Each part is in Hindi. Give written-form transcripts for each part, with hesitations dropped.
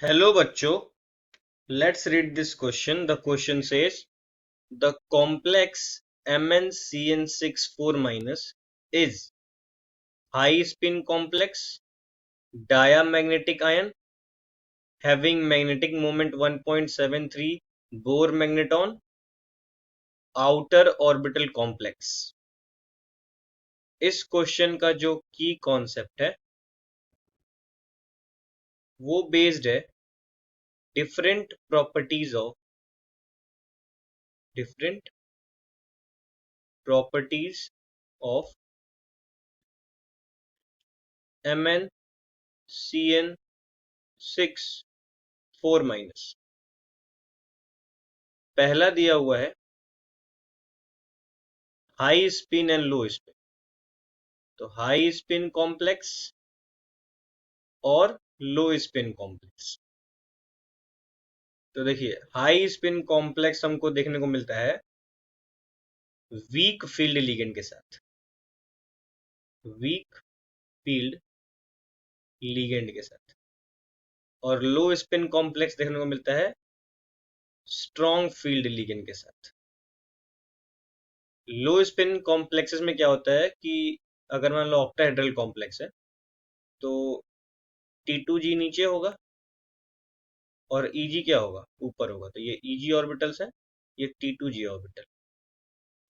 Hello बच्चों, let's read this question. The question says the complex MnCN6 4 minus is high spin complex, diamagnetic ion having magnetic moment 1.73 Bohr magneton, outer orbital complex. इस क्वेश्चन का जो की कॉन्सेप्ट है वो बेस्ड है different properties of MnCN6 4 minus. पहला दिया हुआ है high spin and low spin. तो हाई स्पिन कॉम्प्लेक्स और लो स्पिन कॉम्प्लेक्स। तो देखिए हाई स्पिन कॉम्प्लेक्स हमको देखने को मिलता है वीक फील्ड लिगेंड के साथ, वीक फील्ड लिगेंड के साथ। और लो स्पिन कॉम्प्लेक्स देखने को मिलता है स्ट्रॉन्ग फील्ड लिगेंड के साथ। लो स्पिन कॉम्प्लेक्सेस में क्या होता है कि अगर मान लो ऑक्टाहेड्रल कॉम्प्लेक्स है तो T2G नीचे होगा और Eg क्या होगा, ऊपर होगा। तो ये Eg ऑर्बिटल्स है, ये T2G ऑर्बिटल।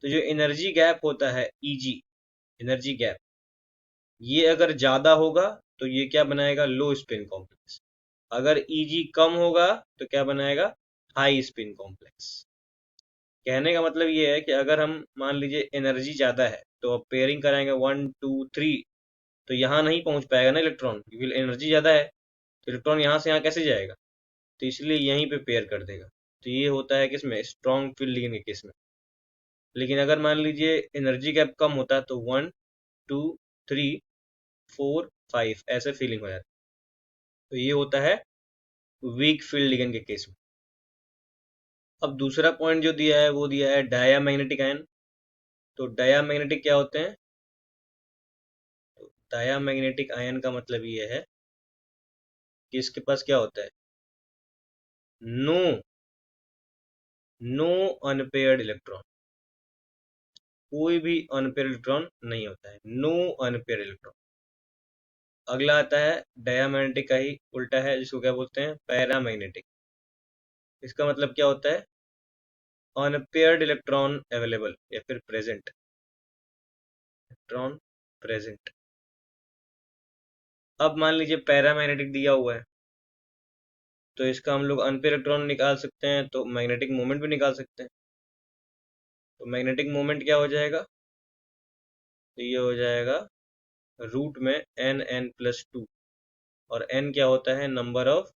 तो जो एनर्जी गैप होता है Eg, एनर्जी गैप, ये अगर ज्यादा होगा तो ये क्या बनाएगा, लो स्पिन कॉम्प्लेक्स। अगर Eg कम होगा तो क्या बनाएगा, हाई स्पिन कॉम्प्लेक्स। कहने का मतलब ये है कि अगर हम मान लीजिए एनर्जी ज्यादा है तो अब पेयरिंग कराएंगे 1 2 3, तो यहाँ नहीं पहुंच पाएगा ना इलेक्ट्रॉन, क्योंकि एनर्जी ज्यादा है। तो इलेक्ट्रॉन यहाँ से यहाँ कैसे जाएगा, तो इसलिए यहीं पे पेयर कर देगा। तो ये होता है किसमें, स्ट्रॉन्ग फील्ड लिगेंड के केस में। लेकिन अगर मान लीजिए एनर्जी गैप कम होता है तो 1 2 3 4 5 ऐसे फीलिंग हो जाती है। तो ये होता है वीक फील्ड लिगेंड के केस में। अब दूसरा पॉइंट जो दिया है वो दिया है डायामैग्नेटिक आयन। तो डायामैग्नेटिक क्या होते हैं, तो डायामैग्नेटिक आयन का मतलब ये है कि इसके पास क्या होता है, नो नो अनपेयर्ड इलेक्ट्रॉन। कोई भी अनपेयर इलेक्ट्रॉन नहीं होता है, नो अनपेयर इलेक्ट्रॉन। अगला आता है डायामैग्नेटिक का ही उल्टा है, जिसको क्या बोलते हैं, पैरामैग्नेटिक। इसका मतलब क्या होता है, अनपेयर्ड इलेक्ट्रॉन अवेलेबल या फिर प्रेजेंट, इलेक्ट्रॉन प्रेजेंट। अब मान लीजिए पैरामैग्नेटिक दिया हुआ है तो इसका हम लोग अनपेयर इलेक्ट्रॉन निकाल सकते हैं, तो मैग्नेटिक मोमेंट भी निकाल सकते हैं। तो मैग्नेटिक मोमेंट क्या हो जाएगा, तो ये हो जाएगा रूट में n n+2, और n क्या होता है, नंबर ऑफ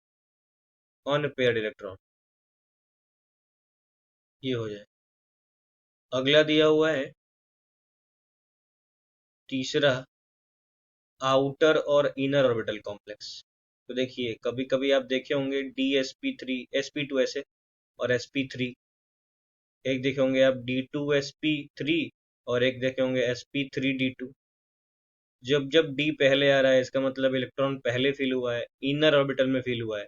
अनपेयर्ड इलेक्ट्रॉन। ये हो जाए। अगला दिया हुआ है तीसरा, आउटर और इनर ऑर्बिटल कॉम्प्लेक्स। तो देखिए कभी कभी आप देखे होंगे DsP3 sp2 ऐसे और sp3, एक देखे होंगे आप D2sp3 और एक देखे होंगे sp3d2। जब जब D पहले आ रहा है इसका मतलब इलेक्ट्रॉन पहले फील हुआ है, इनर ऑर्बिटल में फील हुआ है,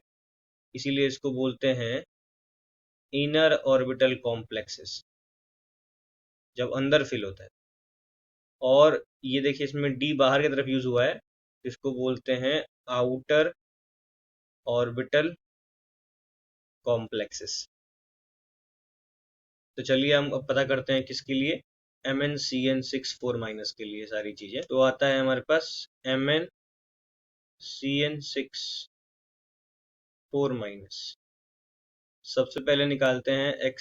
इसीलिए इसको बोलते हैं इनर ऑर्बिटल कॉम्प्लेक्सेस, जब अंदर फील होता है। और ये देखिए इसमें D बाहर की तरफ यूज हुआ है, इसको बोलते हैं आउटर ऑर्बिटल कॉम्प्लेक्सेस। तो चलिए हम अब पता करते हैं किसके लिए, MnCN6 4 माइनस के लिए सारी चीजें। तो आता है हमारे पास MnCN6 4 माइनस। सबसे पहले निकालते हैं x,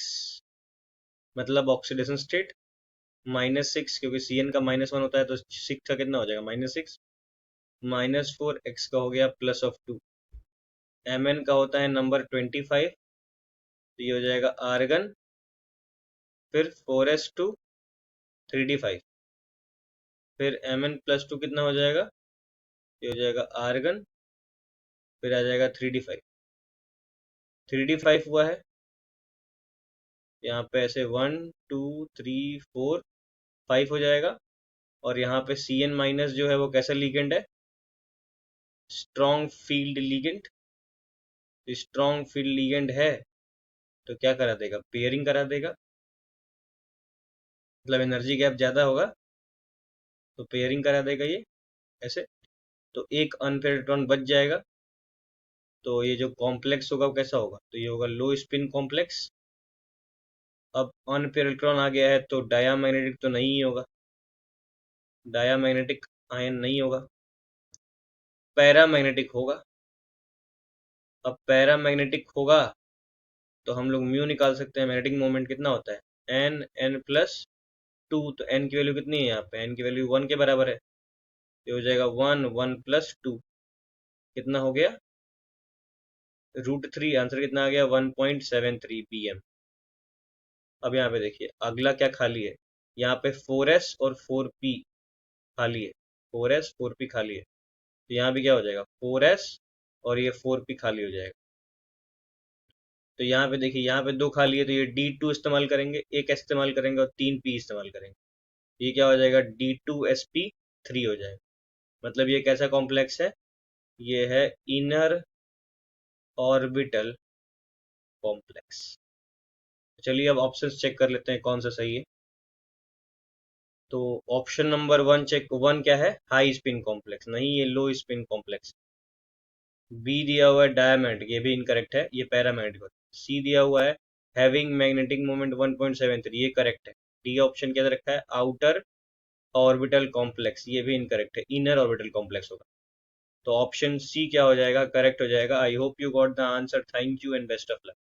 मतलब ऑक्सीडेशन स्टेट, -6, क्योंकि Cn का -1 होता है तो 6 का कितना हो जाएगा, -6, -4, x का हो गया +2। Mn का होता है नंबर 25, तो ये हो जाएगा आर्गन, फिर 4s2 3d5, फिर Mn+2 कितना हो जाएगा, ये हो जाएगा आर्गन, फिर आ जाएगा 3d5। 3d5 हुआ है, यहाँ पे ऐसे 1 2 3 4 5 हो जाएगा। और यहाँ पे Cn- जो है वो कैसा लिगेंड है, strong field ligand. Strong field ligand है तो क्या करा देगा, पेयरिंग करा देगा, मतलब एनर्जी गैप ज़्यादा होगा तो पेयरिंग करा देगा ये ऐसे, तो एक अनपेयर इलेक्ट्रॉन बच जाएगा। तो ये जो कॉम्प्लेक्स होगा वो कैसा होगा, तो ये होगा लो स्पिन कॉम्प्लेक्स। अब अनपेयर इलेक्ट्रॉन आ गया है तो डायामैग्नेटिक तो नहीं होगा, डायामैग्नेटिक आयन नहीं होगा, पैरामैग्नेटिक होगा। अब पैरामैग्नेटिक होगा तो हम लोग म्यू निकाल सकते हैं, मैग्नेटिक मोमेंट कितना होता है एन, एन प्लस टू, तो एन की वैल्यू कितनी है यहाँ पे, एन की वैल्यू 1 के बराबर है, ये हो जाएगा 1, 1 + 2, कितना हो गया √3, आंसर कितना आ गया 1.73 pm। अब यहाँ पे देखिए अगला क्या खाली है, यहाँ पे 4s और 4p खाली है, 4s 4p खाली है, तो यहाँ भी क्या हो जाएगा 4s और ये 4p खाली हो जाएगा। तो यहाँ पे देखिए यहाँ पे 2 खाली है तो ये D2 इस्तेमाल करेंगे, एक इस्तेमाल करेंगे और 3p इस्तेमाल करेंगे, ये क्या हो जाएगा D2sp3 हो जाएगा। मतलब ये कैसा कॉम्प्लेक्स है, ये है इनर ऑर्बिटल कॉम्प्लेक्स। चलिए अब ऑप्शंस चेक कर लेते हैं कौन सा सही है। तो ऑप्शन नंबर 1 चेक, 1 क्या है हाई स्पिन कॉम्प्लेक्स, नहीं ये लो स्पिन कॉम्प्लेक्स। बी दिया हुआ है डायमैग्नेटिक, ये भी इनकरेक्ट है, ये पैरामैग्नेटिक होता है। सी दिया हुआ है हैविंग मैग्नेटिक मोमेंट 1.73, ये करेक्ट है। डी ऑप्शन क्या रखा है आउटर ऑर्बिटल कॉम्प्लेक्स, ये भी इनकरेक्ट है, इनर ऑर्बिटल कॉम्प्लेक्स होगा। तो ऑप्शन सी क्या हो जाएगा, करेक्ट हो जाएगा। I hope you got the answer, thank you and best of luck.